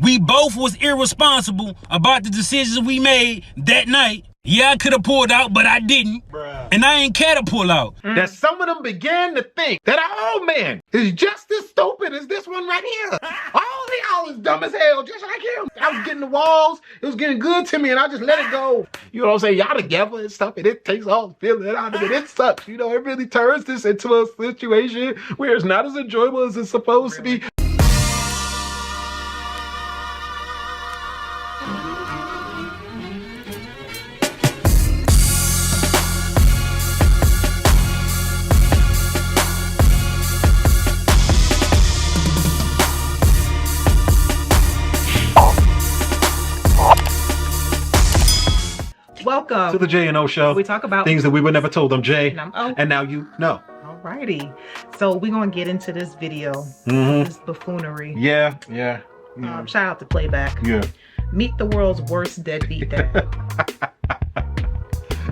We both was irresponsible about the decisions we made that night. Yeah, I could have pulled out, but I didn't. Bruh. And I ain't care to pull out. That some of them began to think that our old man is just as stupid as this one right here. All of y'all is dumb as hell, just like him. I was getting the walls, it was getting good to me, and I just let it go. You know what I'm saying? Y'all together and stuff, and it takes all the feeling out of it. It sucks. You know, it really turns this into a situation where it's not as enjoyable as it's supposed to be. Welcome to the J&O Show. We talk about things that we were never told. I'm Jay, and now you know. Alrighty, so we're gonna get into this video. This buffoonery. Yeah. Shout out to Playback. Yeah. Meet the world's worst deadbeat dad.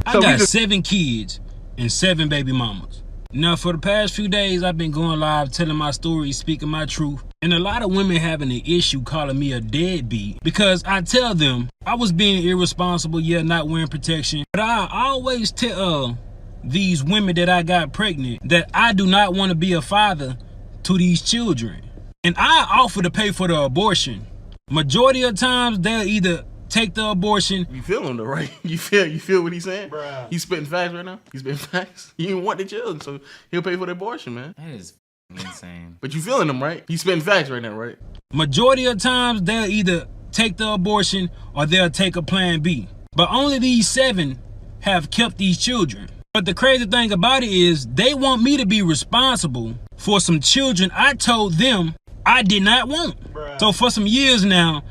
I got 7 kids and 7 baby mamas. Now, for the past few days, I've been going live, telling my story, speaking my truth. And a lot of women having an issue calling me a deadbeat because I tell them I was being irresponsible, yeah, not wearing protection. But I always tell these women that I got pregnant that I do not want to be a father to these children. And I offer to pay for the abortion. Majority of times, they'll either take the abortion. You feel him though, right? You feel what he's saying? Bruh. He's spitting facts right now. He's spitting facts. He didn't want the children, so he'll pay for the abortion, man. That is insane. But you feeling him, right? He's spitting facts right now, right? Majority of times, they'll either take the abortion or they'll take a plan B. But only these 7 have kept these children. But the crazy thing about it is they want me to be responsible for some children I told them I did not want. Bruh. So for some years now,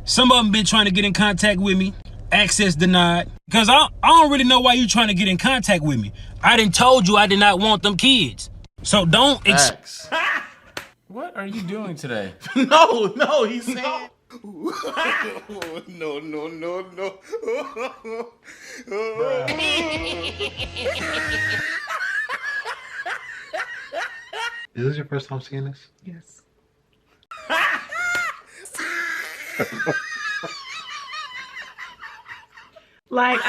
some of them been trying to get in contact with me, access denied. Because I don't really know why you trying to get in contact with me. I done told you I did not want them kids. So don't Facts. What are you doing today? No, he's saying. No. Is this your first time seeing this? Yes. Like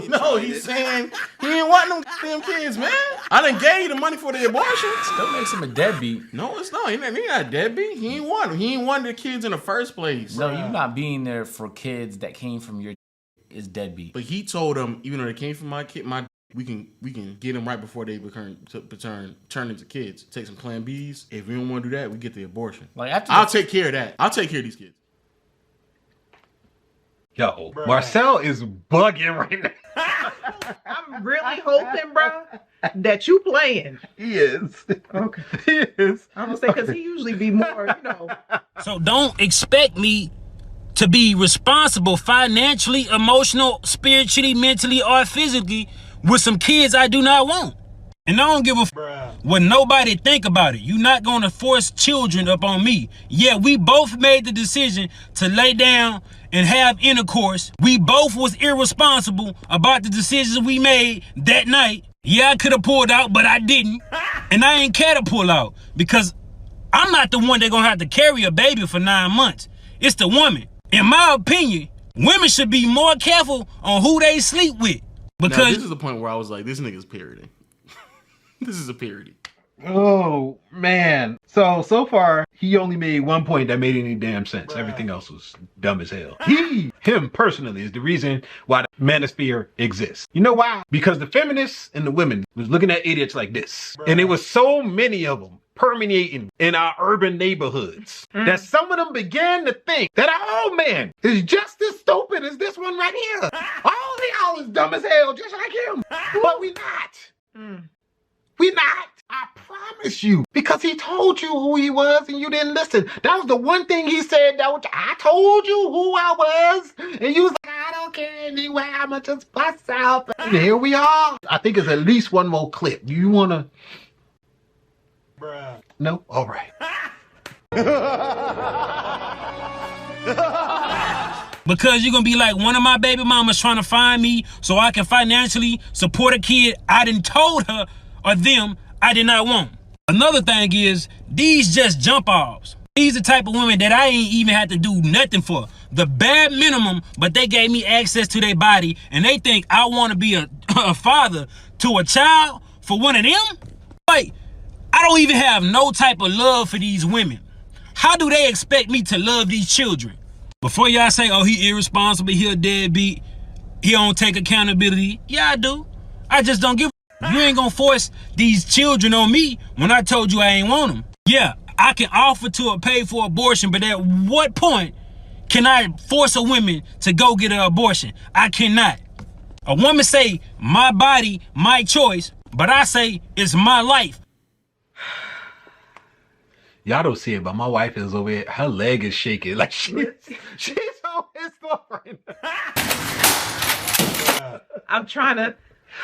No, he's saying he ain't want them kids, man. I done gave you the money for the abortion. Still makes him a deadbeat. No, it's not. He not a deadbeat. He ain't want them. He ain't want the kids in the first place. No, you not being there for kids that came from your is deadbeat. But he told them, even though they came from my kid, we can get them right before they turn into kids. Take some Plan Bs. If we don't want to do that, we get the abortion. Like after I'll take care of that. I'll take care of these kids. Yo, Marcel is bugging right now. I'm really hoping, bro, that you playing. He is. Okay. He is. I'm gonna say because he usually be more, So don't expect me to be responsible financially, emotional, spiritually, mentally, or physically with some kids I do not want. And I don't give a what nobody think about it. You're not going to force children up on me. Yeah, we both made the decision to lay down and have intercourse. We both was irresponsible about the decisions we made that night. Yeah, I could have pulled out, but I didn't. And I ain't care to pull out because I'm not the one that's going to have to carry a baby for 9 months. It's the woman. In my opinion, women should be more careful on who they sleep with. Because now, this is the point where I was like, this nigga's parroting. This is a parody. Oh, man. So far, he only made one point that made any damn sense. Everything else was dumb as hell. Him personally, is the reason why the manosphere exists. You know why? Because the feminists and the women was looking at idiots like this. And there was so many of them permeating in our urban neighborhoods that some of them began to think that our old man is just as stupid as this one right here. All of y'all is dumb as hell, just like him. But we not. We not. I promise you. Because he told you who he was and you didn't listen. That was the one thing he said. I told you who I was. And you was like, I don't care anyway. I'ma just bust out. And here we are. I think it's at least one more clip. You wanna... No? All right. Because you're going to be like one of my baby mamas trying to find me so I can financially support a kid I done told her or them I did not want. Another thing is, these just jump offs. These the type of women that I ain't even had to do nothing for. The bare minimum, but they gave me access to their body, and they think I want to be a father to a child for one of them? Like, I don't even have no type of love for these women. How do they expect me to love these children? Before y'all say, oh, he irresponsible, he a deadbeat, he don't take accountability. Yeah, I do. I just don't give a. You ain't gonna force these children on me when I told you I ain't want them. Yeah, I can offer to pay for abortion, but at what point can I force a woman to go get an abortion? I cannot. A woman say, my body, my choice, but I say, it's my life. Y'all don't see it, but my wife is over here. Her leg is shaking. Like, she's on his floor right now. I'm trying to.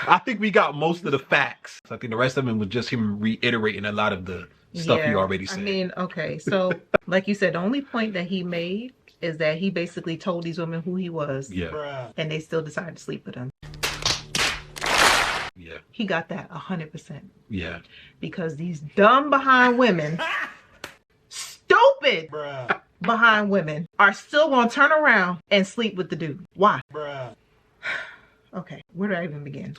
I think we got most of the facts. I think the rest of it was just him reiterating a lot of the stuff he already said. I mean, okay, so like you said, the only point that he made is that he basically told these women who he was. Yeah. And they still decided to sleep with him. Yeah. He got that 100%. Yeah. Because these dumb behind women, stupid behind women, are still gonna turn around and sleep with the dude. Why? Okay, where do I even begin?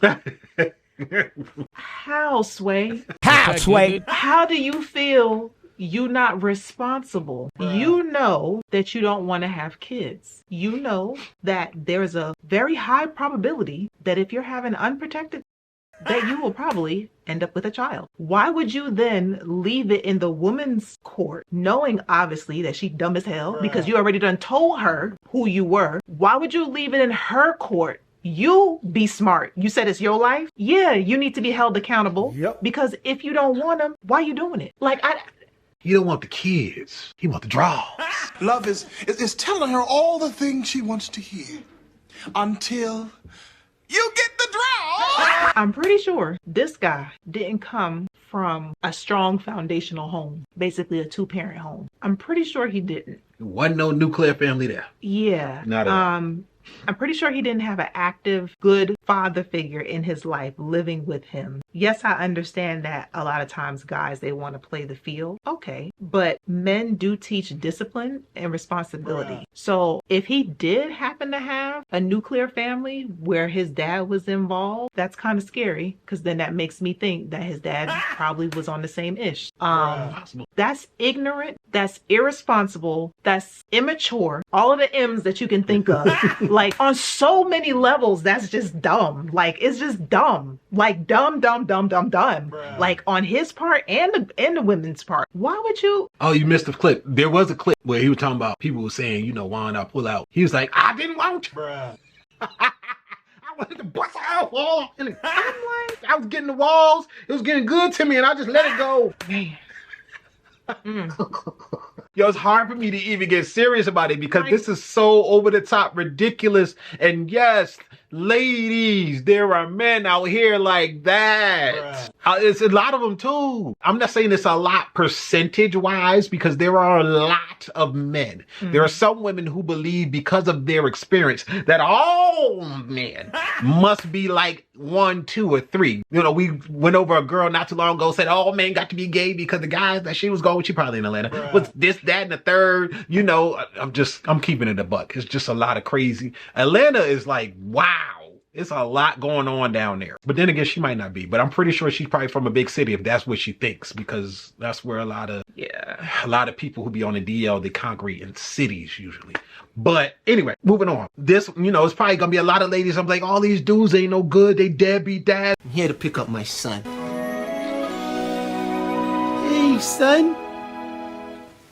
How, Sway? How, Sway? How do you feel you not responsible? You know that you don't want to have kids. You know that there's a very high probability that if you're having unprotected, that you will probably end up with a child. Why would you then leave it in the woman's court, knowing obviously that she dumb as hell because you already done told her who you were? Why would you leave it in her court? You be smart. You said it's your life. Yeah, you need to be held accountable. Yep. Because if you don't want them, why are you doing it? Like, he don't want the kids. He want the draws. Love is telling her all the things she wants to hear until you get the draw. I'm pretty sure this guy didn't come from a strong foundational home, basically a 2-parent home. I'm pretty sure he didn't. There wasn't no nuclear family there. Yeah. Not at all. I'm pretty sure he didn't have an active, good father figure in his life living with him. Yes, I understand that a lot of times guys, they want to play the field. Okay. But men do teach discipline and responsibility. So if he did happen to have a nuclear family where his dad was involved, that's kind of scary because then that makes me think that his dad probably was on the same ish. That's ignorant. That's irresponsible. That's immature. All of the M's that you can think of. Like on so many levels, that's just dumb. Like it's just dumb. Like dumb. Like on his part and the women's part. Why would you? Oh, you missed the clip. There was a clip where he was talking about people were saying, why not pull out? He was like, I didn't want to. I wanted to bust off all. I'm like, I was getting the walls. It was getting good to me, and I just let it go. Man. Yo, it's hard for me to even get serious about it because this is so over the top ridiculous. And yes, ladies, there are men out here like that. It's a lot of them too. I'm not saying it's a lot percentage wise because there are a lot of men. There are some women who believe because of their experience that all men must be like 1, 2, or 3. We went over a girl not too long ago, said all men got to be gay because the guys that she was going with, she probably in Atlanta, was this, that, and the third. I'm keeping it a buck. It's just a lot of crazy. Atlanta is like, wow. It's a lot going on down there. But then again, she might not be. But I'm pretty sure she's probably from a big city if that's what she thinks, because that's where a lot of people who be on the DL, they congregate in cities usually. But anyway, moving on. This, it's probably gonna be a lot of ladies. I'm like, all these dudes ain't no good. They deadbeat dad. I'm here to pick up my son. Hey, son.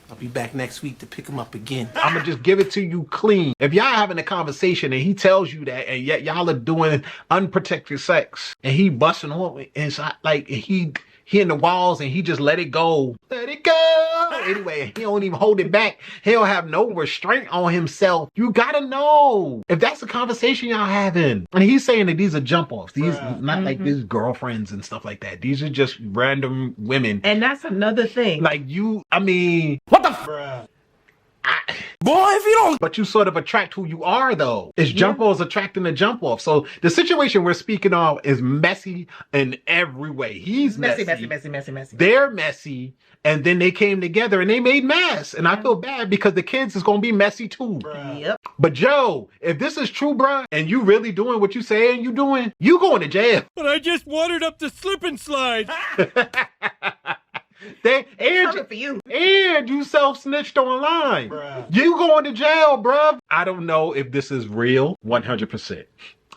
I'll be back next week to pick him up again. I'm gonna just give it to you clean. If y'all having a conversation and he tells you that, and yet y'all are doing unprotected sex, and he busting on inside, like he in the walls, and he just let it go. Let it go. Anyway, he don't even hold it back. He'll have no restraint on himself. You gotta know if that's the conversation y'all having. And he's saying that these are jump offs. These not like these girlfriends and stuff like that. These are just random women. And that's another thing. Like what the Boy, if you don't. But you sort of attract who you are, though. It's jump offs attracting the jump off. So the situation we're speaking of is messy in every way. He's messy. Messy. They're messy. And then they came together and they made mess. And I feel bad because the kids is going to be messy too. Yep. But Joe, if this is true, bruh, and you really doing what you saying you doing, you going to jail. But I just watered up the slip and slide. For you. And you self-snitched online. You going to jail, bruh. I don't know if this is real 100%.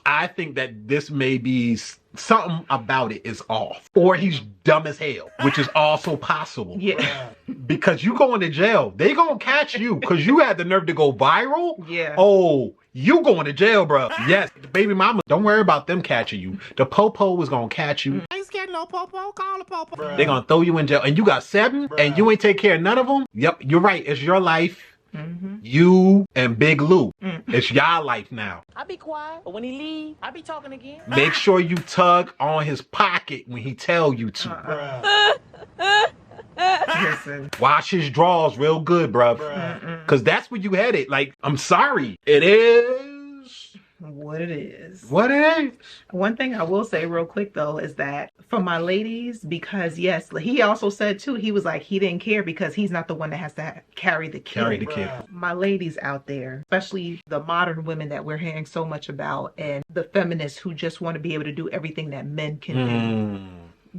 I think that this may be something about it is off. Or he's dumb as hell, which is also possible. Yeah. Because you going to jail. They gonna catch you because you had the nerve to go viral. Yeah. Oh, you going to jail, bruh. Yes, the baby mama, don't worry about them catching you. The popo is gonna catch you. I ain't scared no popo. Call the popo. They gonna throw you in jail. And you got 7 and you ain't take care of none of them. Yep, you're right. It's your life. You and Big Lou. It's y'all life now. I be quiet, but when he leave, I be talking again. Make sure you tug on his pocket when he tell you to. Listen. Wash his drawers real good, bruv. Cause that's where you headed. Like, I'm sorry. It is What it is. what it is. One thing I will say real quick though is that for my ladies, because yes, he also said too, he was like, he didn't care because he's not the one that has to carry the kid. Carry the kid. My ladies out there, especially the modern women that we're hearing so much about and the feminists who just want to be able to do everything that men can do.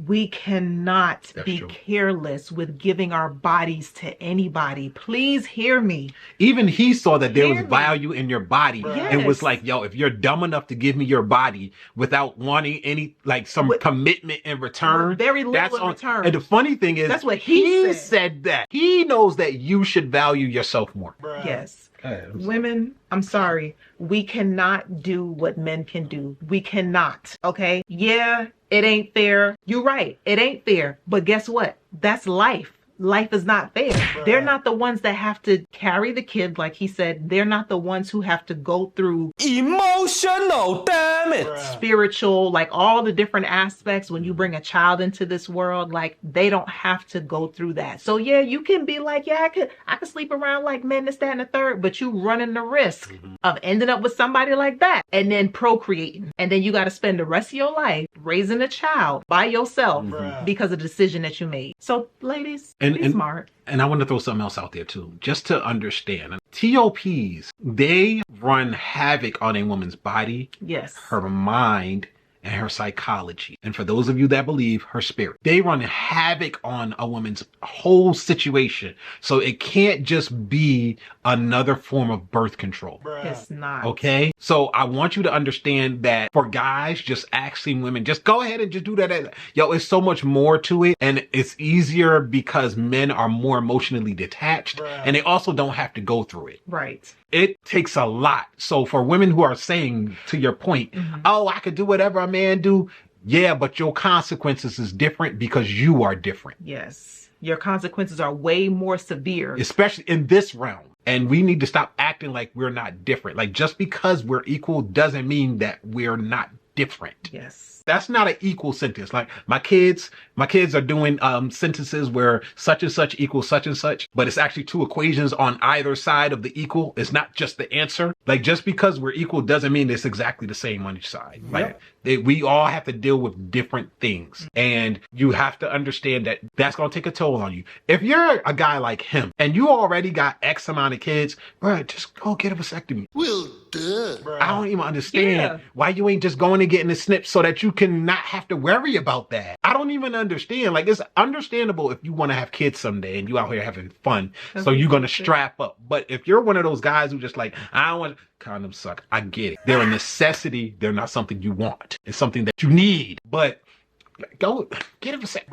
We cannot be true. careless with giving our bodies to anybody. Please hear me. Even he saw that there was Hear me. value in your body and was Yes. like, yo, if you're dumb enough to give me your body without wanting any, like some commitment in return. Very little that's in on, return. And the funny thing is, That's what he said that. He knows that you should value yourself more. Yes. Women, I'm sorry. We cannot do what men can do. We cannot. Okay? Yeah, it ain't fair. You're right. It ain't fair. But guess what? That's life. Life is not fair. They're not the ones that have to carry the kid, like he said. They're not the ones who have to go through Emotional damage. spiritual, like all the different aspects when you bring a child into this world. Like they don't have to go through that. So yeah, you can be like, yeah, I could sleep around like men, this, that, and the third, but you running the risk of ending up with somebody like that and then procreating. And then you got to spend the rest of your life raising a child by yourself because of the decision that you made. So ladies, be smart. And I want to throw something else out there too, just to understand. TOPs, they run havoc on a woman's body, Yes. her mind, and her psychology. And for those of you that believe, her spirit. They run havoc on a woman's whole situation. So it can't just be another form of birth control. It's not. Okay? So I want you to understand that for guys, just asking women, just go ahead and just do that. Yo, it's so much more to it. And it's easier because men are more emotionally detached. And they also don't have to go through it. Right. It takes a lot. So for women who are saying, to your point, oh, I could do whatever a man do. Yeah, but your consequences is different because you are different. Yes. Your consequences are way more severe. Especially in this realm. And we need to stop acting like we're not different. Like just because we're equal doesn't mean that we're not different. Yes. That's not an equal sentence. Like my kids are doing sentences where such and such equals such and such, but it's actually two equations on either side of the equal. It's not just the answer. Like just because we're equal doesn't mean it's exactly the same on each side. Like we all have to deal with different things, and you have to understand that that's going to take a toll on you. If you're a guy like him and you already got X amount of kids, bro, just go get a vasectomy. Well, duh. I don't even understand why you ain't just going and getting a snip so that you can not have to worry about that. I don't even understand. Like, it's understandable if you want to have kids someday and you out here having fun, so you're going to strap up. But if you're one of those guys who just like, I don't want condoms suck. I get it. They're a necessity. They're not something you want. It's something that you need. But go get it for sec.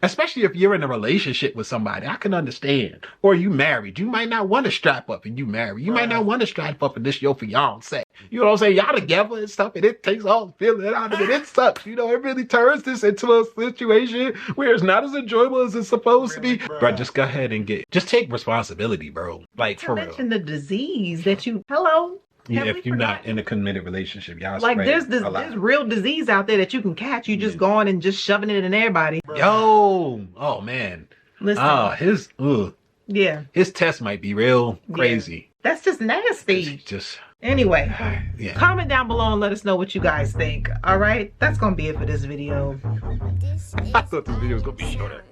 Especially if you're in a relationship with somebody, I can understand. Or you married. You might not want to strap up and you married. You might not want to strap up and this your fiance. You know what I'm saying? Y'all together and stuff, and it takes all the feeling out of it. It sucks. You know, it really turns this into a situation where it's not as enjoyable as it's supposed to be. Bro, just go ahead and just take responsibility, bro. Like, for real. Mention the disease that you, hello? Yeah, if you're not in a committed relationship, y'all like spread there's real disease out there that you can catch. You just going and just shoving it in everybody. Yo, oh man. Listen. Oh, Yeah. His test might be real crazy. That's just nasty. Just Anyway, yeah. comment down below and let us know what you guys think. All right, that's gonna be it for this video. I thought this video was gonna be shorter.